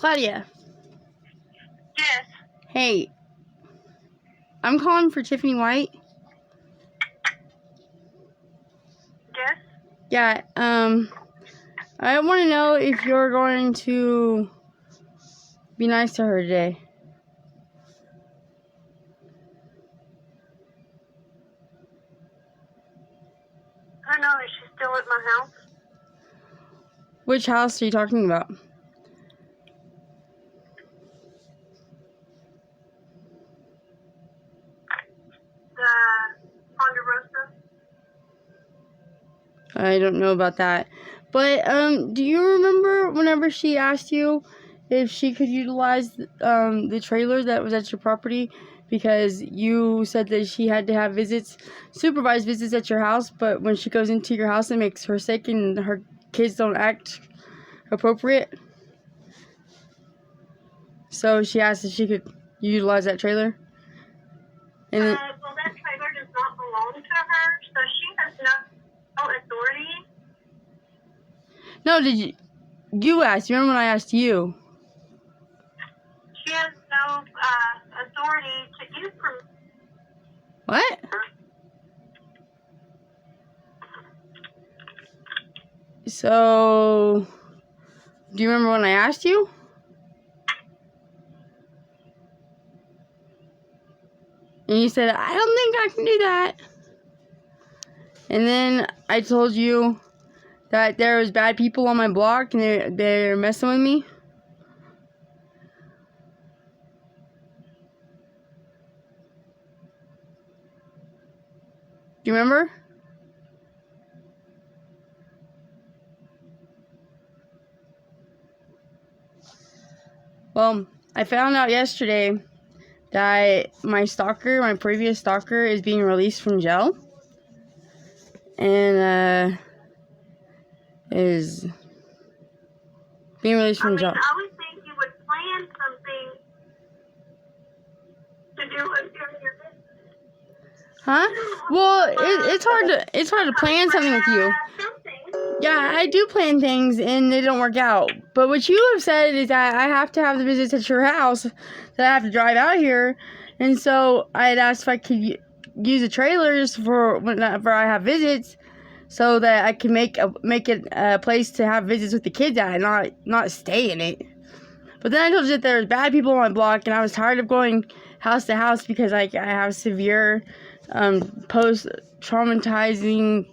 Claudia. Yes. Hey. I'm calling for Tiffany White. Yes. Yeah, I want to know if you're going to be nice to her today. I don't know. Is she still at my house? Which house are you talking about? The Ponderosa? I don't know about that. But, do you remember whenever she asked you if she could utilize, the trailer that was at your property? Because you said that she had to have supervised visits at your house, but when she goes into your house, it makes her sick and her kids don't act appropriate. So she asked if she could utilize that trailer. And then, Well, that trailer does not belong to her, so she has no authority. no, you asked? You remember when I asked you? She has no authority to use from. What? So, do you remember when I asked you? And you said, I don't think I can do that. And then I told you that there was bad people on my block and they're messing with me. Do you remember? Well, I found out yesterday that my previous stalker, is being released from jail. And, is being released from jail. I would think you would plan something to do with your business. Huh? Well, it's hard to plan something with you. Yeah, I do plan things and they don't work out. But what you have said is that I have to have the visits at your house, that I have to drive out here. And so I had asked if I could use the trailers for whenever I have visits, so that I can make it a place to have visits with the kids at, and not stay in it. But then I told you that there's bad people on my block, and I was tired of going house to house because I have severe post-traumatizing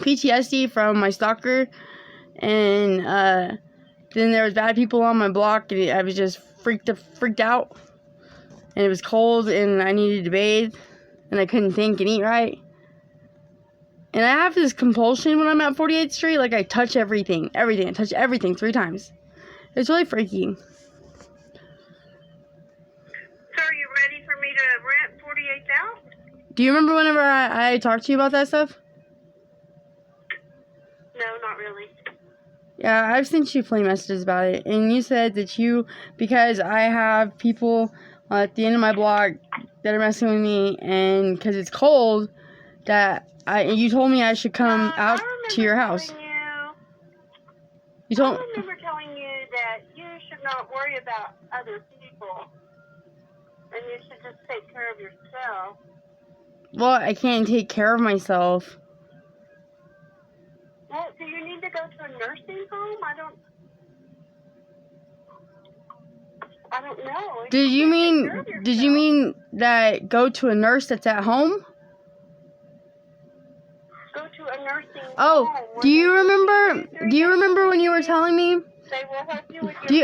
PTSD from my stalker. And then there was bad people on my block, and I was just freaked out. And it was cold, and I needed to bathe, and I couldn't think and eat right. And I have this compulsion when I'm at 48th Street, like I touch everything. I touch everything 3 times. It's really freaky. So are you ready for me to rent 48th out? Do you remember whenever I talked to you about that stuff? No, not really. Yeah, I've sent you plain messages about it. And you said that because I have people at the end of my block that are messing with me, and because it's cold, you told me I should come out to your house. I remember telling you that you should not worry about other people, and you should just take care of yourself. Well, I can't take care of myself. Well, do you need to go to a nursing home? I don't know. Did you mean that go to a nurse that's at home? Go to a nursing home. Oh, do you remember when you were telling me? They will help you with your Do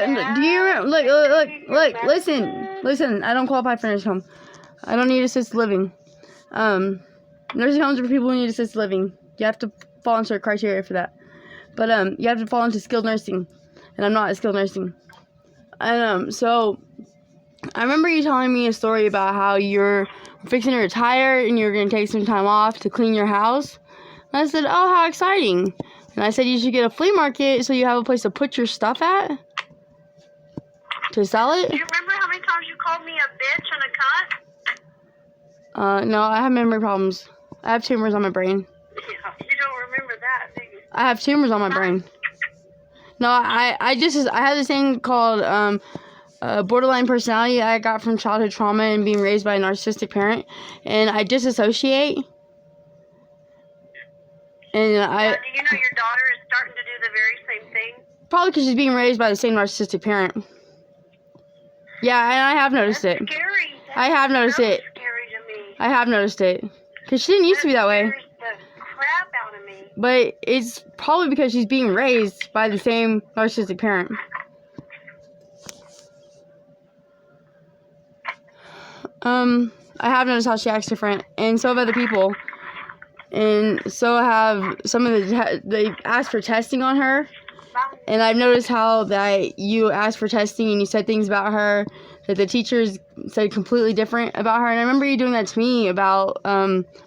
you remember? Look, listen, I don't qualify for nursing home. I don't need assisted living. Nursing homes are for people who need assisted living. You have to fall into a criteria for that. But you have to fall into skilled nursing, and I'm not at skilled nursing. And so I remember you telling me a story about how you're fixing to retire and you're gonna take some time off to clean your house. And I said, oh, how exciting! And I said you should get a flea market so you have a place to put your stuff at to sell it. Do you remember how many times you called me a bitch and a cunt? No, I have memory problems. I have tumors on my brain. You don't remember that, do you? I have tumors on my brain. No, I have this thing called borderline personality I got from childhood trauma and being raised by a narcissistic parent, and I disassociate. And do you know your daughter is starting to do the very same thing? Probably because she's being raised by the same narcissistic parent. Yeah, and I have noticed That's it. scary. I have noticed so it. Scary to me. I have noticed it. Because she didn't used to be that way. Scares the crap out of me. But it's probably because she's being raised by the same narcissistic parent. I have noticed how she acts different, and so have other people. And so have some of they asked for testing on her. And I've noticed how that you asked for testing and you said things about her that the teachers said completely different about her. And I remember you doing that to me about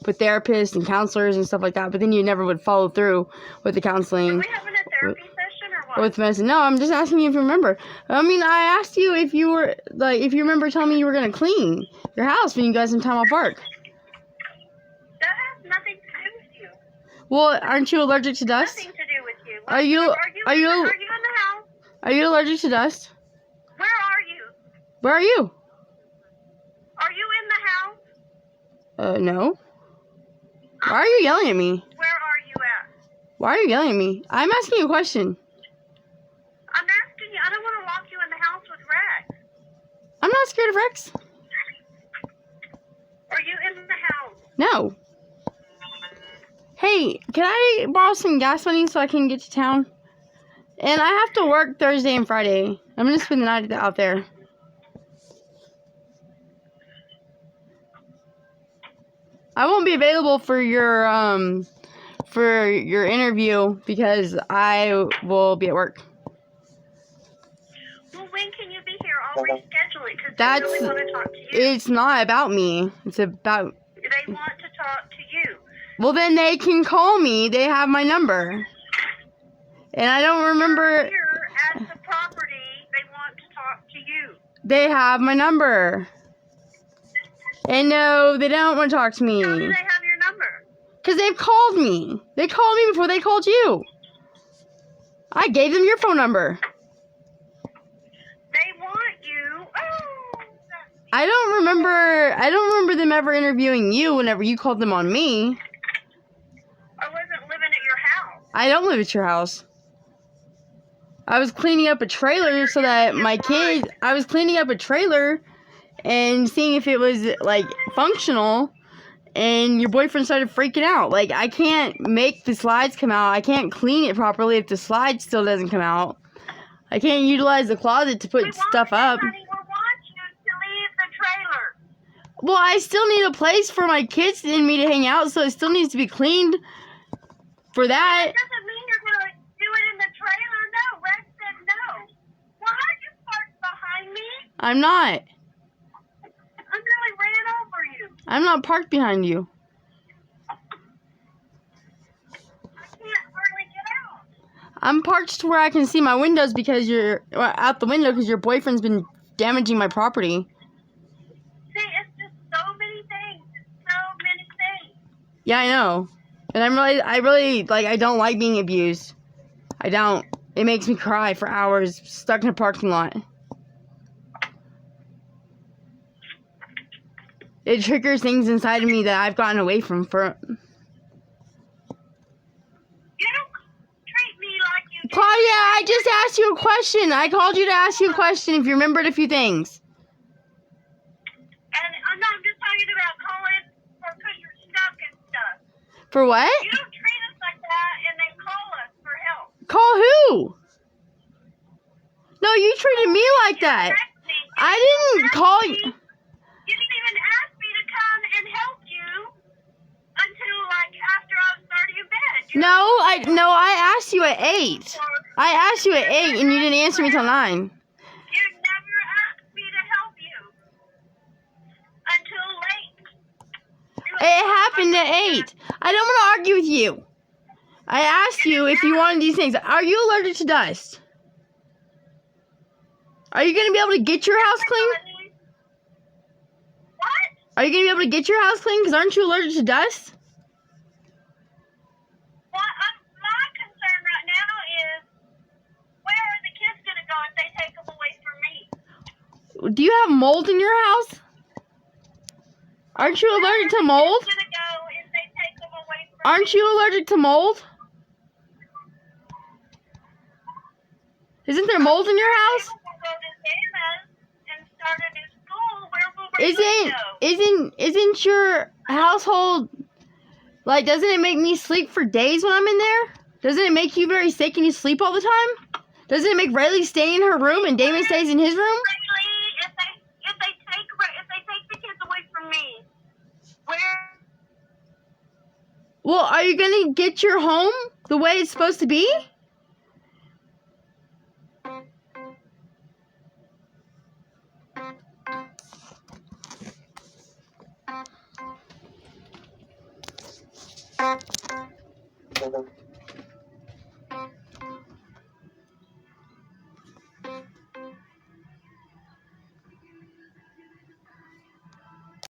with therapists and counselors and stuff like that. But then you never would follow through with the counseling. Are we having a therapy session or what? With medicine. No, I'm just asking you if you remember. I mean, I asked you if you were if you remember telling me you were gonna clean your house when you got some time off work. That has nothing to do with you. Well, aren't you allergic to dust? Nothing to do with you. Are you in the house? Are you allergic to dust? Where are you? Where are you? Are you in the house? No. Why are you yelling at me? Where are you at? Why are you yelling at me? I'm asking you a question. I'm asking you. I don't want to lock you in the house with Rex. I'm not scared of Rex. Are you in the house? No. Hey, can I borrow some gas money so I can get to town? And I have to work Thursday and Friday. I'm going to spend the night out there. I won't be available for your interview because I will be at work. Well, when can you be here? I'll reschedule it because they really want to talk to you. It's not about me. It's about... They want to talk to you. Well, then they can call me. They have my number. And I don't remember... Here at the property, they want to talk to you. They have my number. And no, they don't want to talk to me. How do they have your number? Because they've called me. They called me before they called you. I gave them your phone number. They want you. Oh, I don't remember them ever interviewing you whenever you called them on me. I wasn't living at your house. I don't live at your house. I was cleaning up a trailer so that my kids... I was cleaning up a trailer and seeing if it was, like, functional. And your boyfriend started freaking out. Like, I can't make the slides come out. I can't clean it properly if the slide still doesn't come out. I can't utilize the closet to put stuff up. Honey, we want you to leave the trailer. Well, I still need a place for my kids and me to hang out, so it still needs to be cleaned for that. That doesn't mean you're going to do it in the trailer. No, Rex said no. Why are you parked behind me? I'm not. I really ran over you. I'm not parked behind you. I can't hardly get out. I'm parked to where I can see my windows because you're out the window because your boyfriend's been damaging my property. See, it's just so many things. It's so many things. Yeah, I know. And I really, I don't like being abused. I don't. It makes me cry for hours stuck in a parking lot. It triggers things inside of me that I've gotten away from for... You don't treat me like you do. Claudia, I just asked you a question. I called you to ask you a question if you remembered a few things. And I'm just talking about calling because you're stuck and stuff. For what? You don't treat us like that and then call us for help. Call who? No, you treated me like that. I didn't call you. You didn't even ask me to come and help you until after I was already in bed. I asked you at 8. I asked you at 8 and you didn't answer me till 9. You never asked me to help you until late. It happened at 8. I don't want to argue with you. I asked you if you wanted these things. Are you allergic to dust? Are you going to be able to get your house clean? What? Are you going to be able to get your house clean? Because aren't you allergic to dust? Well, my concern right now is, wait Do you have mold in your house? Aren't you allergic to mold? Gonna go if they take them away from Aren't you allergic to mold? Isn't there mold in your house? Isn't your household, like, doesn't it make me sleep for days when I'm in there? Doesn't it make you very sick and you sleep all the time? Doesn't it make Riley stay in her room and Damon stays in his room? If they take the kids away from me, where? Well, are you gonna get your home the way it's supposed to be?